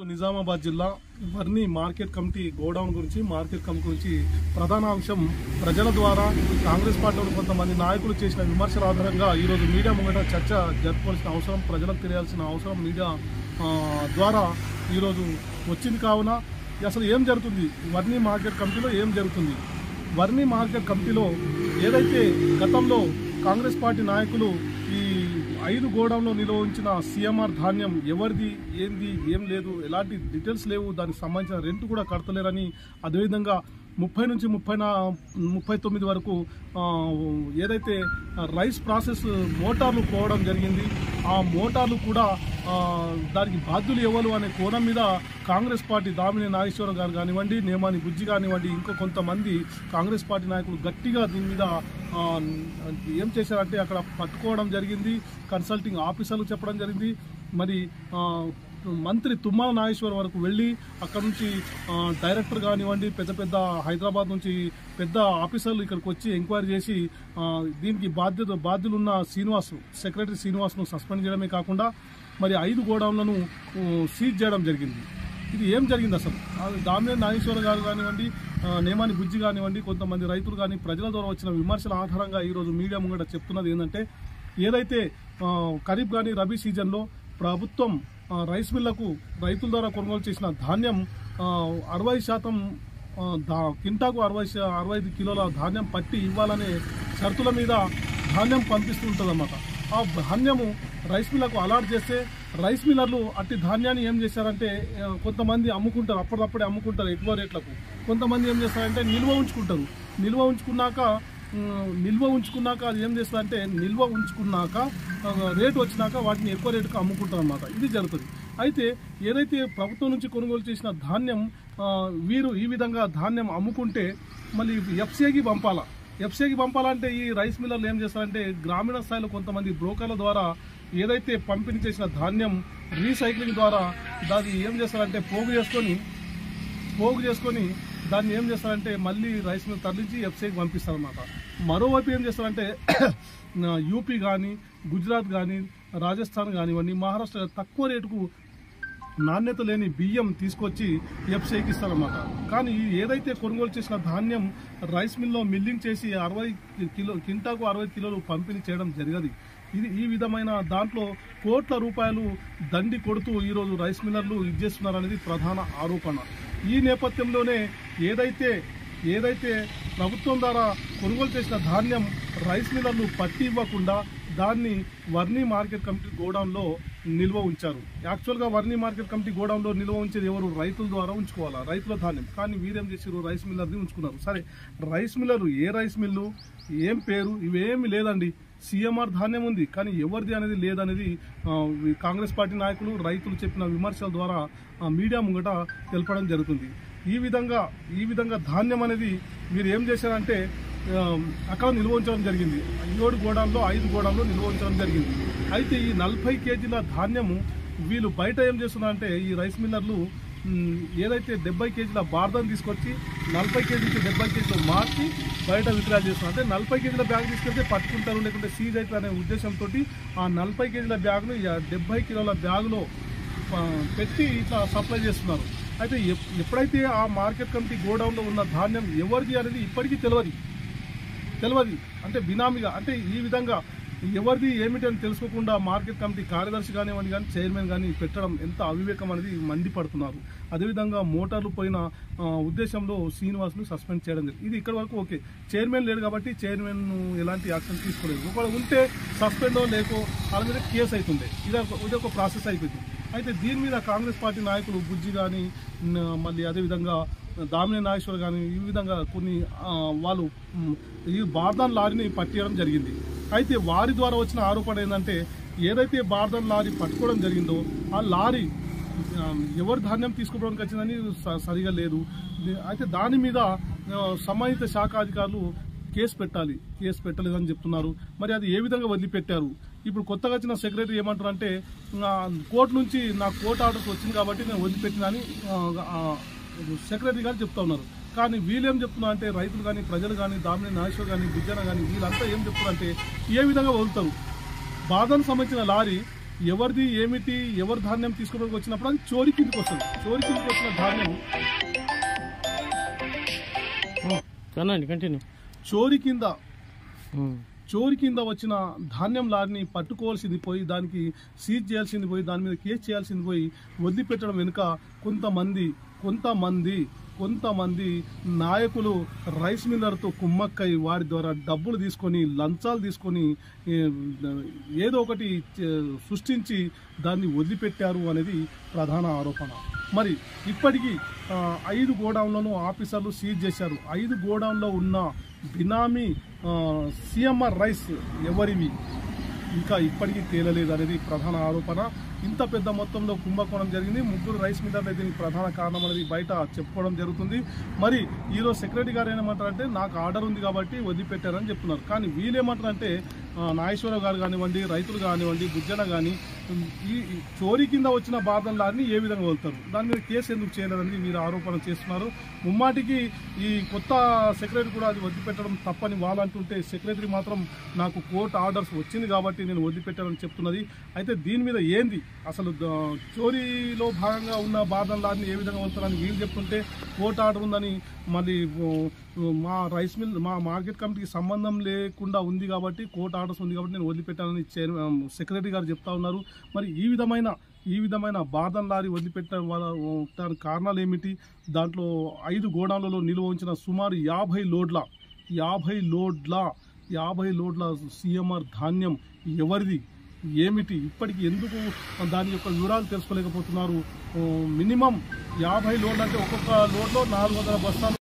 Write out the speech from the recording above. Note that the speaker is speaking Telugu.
నిజామాబాద్ జిల్లా వర్ని మార్కెట్ కమిటీ గోడౌన్ గురించి మార్కెట్ కమిటీ గురించి ప్రధాన అంశం ప్రజల ద్వారా కాంగ్రెస్ పార్టీలో కొంతమంది నాయకులు చేసిన విమర్శల ఆధారంగా ఈరోజు మీడియా ముంగట చర్చ జరుపుకోవాల్సిన అవసరం, ప్రజలకు తెలియాల్సిన అవసరం మీడియా ద్వారా ఈరోజు వచ్చింది. కావున అసలు ఏం జరుగుతుంది, వర్ని మార్కెట్ కమిటీలో ఏం జరుగుతుంది? వర్ని మార్కెట్ కమిటీలో ఏదైతే గతంలో కాంగ్రెస్ పార్టీ నాయకులు ఈ 5 గోడౌన్లో నిల్వ ఉంచిన సిఎంఆర్ ధాన్యం ఎవరిది, ఏంది, ఏం లేదు, ఎలాంటి డీటెయిల్స్ లేవు, దానికి సంబంధించిన రెంట్ కూడా కడతలేరని, అదేవిధంగా 30 నుంచి 39 వరకు ఏదైతే రైస్ ప్రాసెస్ మోటార్లు పోవడం జరిగింది, ఆ మోటార్లు కూడా దానికి బాధ్యులు ఎవరు అనే కోణం మీద కాంగ్రెస్ పార్టీ దామినేని నాగేశ్వరరావు గారు కానివ్వండి, నేమాని బుజ్జి కానివ్వండి, ఇంకో కొంతమంది కాంగ్రెస్ పార్టీ నాయకులు గట్టిగా దీని మీద ఏం చేశారంటే అక్కడ పట్టుకోవడం జరిగింది. కన్సల్టింగ్ ఆఫీసర్లు చెప్పడం జరిగింది. మరి మంత్రి తుమ్మల నాగేశ్వర్ వరకు వెళ్ళి అక్కడ నుంచి డైరెక్టర్ కానివ్వండి, పెద్ద హైదరాబాద్ నుంచి పెద్ద ఆఫీసర్లు ఇక్కడికి వచ్చి ఎంక్వైరీ చేసి దీనికి బాధ్యులున్న సెక్రటరీ శ్రీనివాస్ను సస్పెండ్ చేయడమే కాకుండా మరి 5 గోడౌన్లను సీజ్ చేయడం జరిగింది. ఇది ఏం జరిగింది అసలు? దామినేని నాగేశ్వర గారు కానివ్వండి, నేమాని బుజ్జి కానివ్వండి, కొంతమంది రైతులు కానీ ప్రజల ద్వారా వచ్చిన విమర్శల ఆధారంగా ఈరోజు మీడియా ముంగట చెప్తున్నది ఏంటంటే, ఏదైతే ఖరీఫ్ కానీ రబీ సీజన్లో ప్రభుత్వం రైస్ మిల్లకు రైతుల ద్వారా కొనుగోలు చేసిన ధాన్యం 60% కింటాకు 65 కిలోల ధాన్యం పట్టి ఇవ్వాలనే షరతుల మీద ధాన్యం పంపిస్తుంటుంది అన్నమాట. ఆ ధాన్యము రైస్ మిల్లకు అలాట్ చేస్తే రైస్ మిల్లర్లు అట్టి ధాన్యాన్ని ఏం చేశారంటే కొంతమంది అమ్ముకుంటారు, అప్పటికప్పుడే అమ్ముకుంటారు ఎక్కువ రేట్లకు. కొంతమంది ఏం చేస్తారంటే నిల్వ ఉంచుకుంటారు. నిల్వ ఉంచుకున్నాక అది ఏం చేస్తారంటే నిల్వ ఉంచుకున్నాక రేటు వచ్చినాక వాటిని ఎక్కువ రేటుకు అమ్ముకుంటారు అన్నమాట. ఇది జరుగుతుంది. అయితే ఏదైతే ప్రభుత్వం నుంచి కొనుగోలు చేసిన ధాన్యం వీరు ఈ విధంగా ధాన్యం అమ్ముకుంటే మళ్ళీ ఎఫ్సీఐకి పంపాలంటే ఈ రైస్ మిల్లర్లు ఏం చేస్తారంటే గ్రామీణ స్థాయిలో కొంతమంది బ్రోకర్ల ద్వారా ఏదైతే పంపిణీ చేసిన ధాన్యం రీసైక్లింగ్ ద్వారా దాన్ని ఏం చేస్తారంటే పోగు చేసుకొని దాన్ని ఏం చేస్తారంటే మళ్ళీ రైస్ మిల్ తరలించి ఎఫ్సీఐకి పంపిస్తారన్నమాట. మరోవైపు ఏం చేస్తారంటే యూపీ కానీ, గుజరాత్ కానీ, రాజస్థాన్ కానివ్వండి, మహారాష్ట్ర తక్కువ రేటుకు నాణ్యత లేని బియ్యం తీసుకొచ్చి ఎఫ్సీఐకి ఇస్తారన్నమాట. కానీ ఏదైతే కొనుగోలు చేసిన ధాన్యం రైస్ మిల్లో మిల్లింగ్ చేసి కింటాకు 60 కిలోలు పంపిణీ చేయడం జరిగదు. ఈ విధమైన దాంట్లో కోట్ల రూపాయలు దండి కొడుతూ ఈరోజు రైస్ మిల్లర్లు ఇచ్చేస్తున్నారనేది ప్రధాన ఆరోపణ. ఈ నేపథ్యంలోనే ఏదైతే ప్రభుత్వం ద్వారా కొనుగోలు చేసిన ధాన్యం రైస్ మిల్లర్లు పట్టి ఇవ్వకుండా దాన్ని వర్ని మార్కెట్ కమిటీ గోడౌన్లో నిల్వ ఉంచారు. యాక్చువల్గా వర్ని మార్కెట్ కమిటీ గోడౌన్లో నిల్వ ఉంచేది ఎవరు? రైతుల ద్వారా ఉంచుకోవాలా, రైతుల ధాన్యం. కానీ వీరేం చేశారు? రైస్ మిల్లర్ని ఉంచుకున్నారు. సరే, రైస్ మిల్లర్ ఏ రైస్ మిల్లు, ఏం పేరు, ఇవేమి లేదండి. సిఎంఆర్ ధాన్యం ఉంది, కానీ ఎవరిది అనేది లేదనేది కాంగ్రెస్ పార్టీ నాయకులు, రైతులు చెప్పిన విమర్శల ద్వారా మీడియా ముంగట తెలపడం జరుగుతుంది. ఈ విధంగా ధాన్యం అనేది మీరు ఏం చేశారంటే అక్కడ నిల్వ ఉంచడం జరిగింది. 7 గోడౌన్లో 5 గోడౌన్లో నిల్వ ఉంచడం జరిగింది. అయితే ఈ 40 కేజీల ధాన్యము వీళ్ళు బయట ఏం చేస్తున్నారంటే ఈ రైస్ మిల్లర్లు ఏదైతే 70 కేజీల బార్దాన్ని తీసుకొచ్చి 40 కేజీకి 70 కేజీలు మార్చి బయట విక్రయాలు చేస్తున్నారు. అంటే 40 కేజీల బ్యాగ్ తీసుకెళ్తే పట్టుకుంటారు, లేకుంటే సీజ్ అవుతారు అనే ఉద్దేశంతో ఆ 40 కేజీల బ్యాగ్ను 70 కిలోల బ్యాగులో పెట్టి ఇట్లా సప్లై చేస్తున్నారు. అయితే ఎప్పుడైతే ఆ మార్కెట్ కమిటీ గోడౌన్లో ఉన్న ధాన్యం ఎవరిది అనేది ఇప్పటికీ తెలియదు. అంటే బినామీగా, అంటే ఈ విధంగా ఎవరిది ఏమిటి అని తెలుసుకోకుండా మార్కెట్ కమిటీ కార్యదర్శి కానివ్వండి కానీ చైర్మన్ కానీ పెట్టడం ఎంత అవివేకం అనేది మండిపడుతున్నారు. అదేవిధంగా మోటార్లు పోయిన ఉద్దేశంలో శ్రీనివాస్ను సస్పెండ్ చేయడం జరిగింది. ఇది ఇక్కడ వరకు ఓకే. చైర్మన్ లేడు కాబట్టి చైర్మన్ ఎలాంటి యాక్షన్ తీసుకోలేదు. ఒకవేళ ఉంటే సస్పెండో లేకో వాళ్ళ మీద కేసు అవుతుంది. ఇదొక ప్రాసెస్ అయిపోయింది. అయితే దీని మీద కాంగ్రెస్ పార్టీ నాయకులు బుజ్జి కానీ మళ్ళీ అదేవిధంగా దామినేని నాగేశ్వర్ కానీ ఈ విధంగా కొన్ని వాళ్ళు ఈ బార్దాన్ లారీని పట్టేయడం జరిగింది. అయితే వారి ద్వారా వచ్చిన ఆరోపణ ఏంటంటే ఏదైతే బార్దాన్ లారీ పట్టుకోవడం జరిగిందో ఆ లారీ ఎవరు ధాన్యం తీసుకోవడానికి వచ్చిందని సరిగా లేదు. అయితే దాని మీద సంబంధిత శాఖ అధికారులు కేసు పెట్టలేదని చెప్తున్నారు. మరి అది ఏ విధంగా వదిలిపెట్టారు? ఇప్పుడు కొత్తగా వచ్చిన సెక్రటరీ ఏమంటారు అంటే కోర్టు నుంచి నాకు కోర్టు ఆర్డర్స్ వచ్చింది కాబట్టి నేను వదిలిపెట్టినా అని సెక్రటరీ గారు చెప్తా ఉన్నారు. కానీ వీళ్ళేం చెప్తున్నారు అంటే రైతులు కానీ, ప్రజలు కానీ, దామినేని నాగేశ్వర్ కానీ, బుజ్జన కానీ వీళ్ళంతా ఏం చెప్తున్నారు అంటే ఏ విధంగా వదులుతారు? బాధను సంబంధించిన లారీ ఎవరిది ఏమిటి, ఎవరు ధాన్యం తీసుకోవడానికి వచ్చినప్పుడు అది చోరీ కిందకి వస్తుంది. చోరీ కిందకి వచ్చిన ధాన్యం కంటిన్యూ చోరీ కింద వచ్చిన ధాన్యం లారీని పట్టుకోవాల్సింది పోయి, దానికి సీజ్ చేయాల్సింది పోయి, దాని మీద కేసు చేయాల్సింది పోయి వదిలిపెట్టడం వెనుక కొంతమంది నాయకులు రైస్ మిల్లర్తో కుమ్మక్కై వారి ద్వారా డబ్బులు తీసుకొని, లంచాలు తీసుకొని ఏదో ఒకటి సృష్టించి దాన్ని వదిలిపెట్టారు అనేది ప్రధాన ఆరోపణ. మరి ఇప్పటికీ 5 గోడౌన్లను ఆఫీసర్లు సీజ్ చేశారు. 5 గోడౌన్లో ఉన్న బినామీ సిఎంఆర్ రైస్ ఎవరివి ఇంకా ఇప్పటికీ తేలలేదు అనేది ప్రధాన ఆరోపణ. ఇంత పెద్ద మొత్తంలో కుంభకోణం జరిగింది. 3 రైస్ మిల్లర్లు దీనికి ప్రధాన కారణం అనేది బయట చెప్పుకోవడం జరుగుతుంది. మరి ఈరోజు సెక్రటరీ గారు ఏమంటారంటే నాకు ఆర్డర్ ఉంది కాబట్టి వదిలిపెట్టారని చెప్తున్నారు. కానీ వీళ్ళేమంటారంటే నాగేశ్వరరావు గారు కానివ్వండి, రైతులు కానివ్వండి, బుజ్జన కానీ ఈ చోరీ కింద వచ్చిన బాధల్లాన్ని ఏ విధంగా వెళ్తారు, దాని మీద కేసు ఎందుకు చేయలేదని వీరు ఆరోపణ చేస్తున్నారు. ముమ్మాటికి ఈ కొత్త సెక్రటరీ కూడా అది వదిలిపెట్టడం తప్పని వాళ్ళు అంటుంటే, సెక్రటరీ మాత్రం నాకు కోర్టు ఆర్డర్స్ వచ్చింది కాబట్టి నేను వదిలిపెట్టానని చెప్తున్నది. అయితే దీని మీద ఏంది అసలు చోరీలో భాగంగా ఉన్న బాధల్లాన్ని ఏ విధంగా వెళ్తారని వీళ్ళు చెప్తుంటే, కోర్టు ఆర్డర్ ఉందని మళ్ళీ మా రైస్ మిల్ మా మార్కెట్ కమిటీకి సంబంధం లేకుండా ఉంది కాబట్టి, కోర్టు ఆర్డర్స్ ఉంది కాబట్టి నేను వదిలిపెట్టానని సెక్రటరీ గారు చెప్తా ఉన్నారు. మరి ఈ విధమైన బాధన్ లారీ వదిలిపెట్టడం వల్ల దానికి కారణాలు ఏమిటి? దాంట్లో 5 గోడౌన్లలో నిల్వ ఉంచిన సుమారు 50 లోడ్ల సిఎంఆర్ ధాన్యం ఎవరిది, ఏమిటి, ఇప్పటికీ ఎందుకు దాని యొక్క వివరాలు తెలుసుకోలేకపోతున్నారు? మినిమం 50 లోడ్లు అంటే ఒక్కొక్క లోడ్లో 400 బస్తాలు